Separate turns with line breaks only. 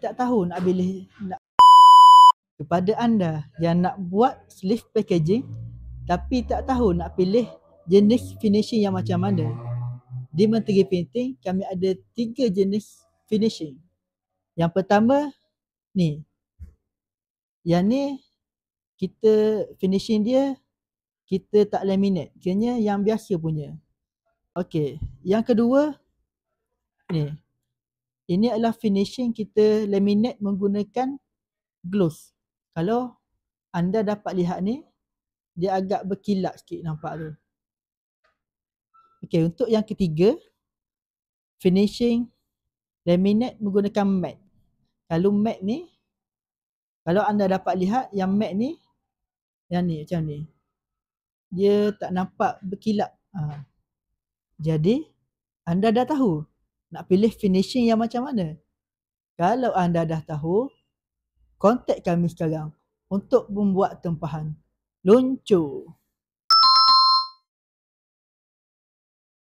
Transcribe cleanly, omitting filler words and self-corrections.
tak tahu nak pilih kepada anda yang nak buat sleeve packaging tapi tak tahu nak pilih jenis finishing yang macam mana. Di Menteri Printing kami ada 3 jenis finishing. Yang pertama ni. Yang ni kita finishing dia kita tak laminate, kiranya yang biasa punya. Okey, yang kedua ni. Ini adalah finishing kita laminate menggunakan gloss. Kalau anda dapat lihat ni, dia agak berkilat sikit nampak tu. Okey, untuk yang ketiga, finishing laminate menggunakan matte. Kalau matte ni, kalau anda dapat lihat yang matte ni, yang ni macam ni. Dia tak nampak berkilat. Jadi, anda dah tahu nak pilih finishing yang macam mana. Kalau anda dah tahu, kontak kami sekarang untuk membuat tempahan. Luncur!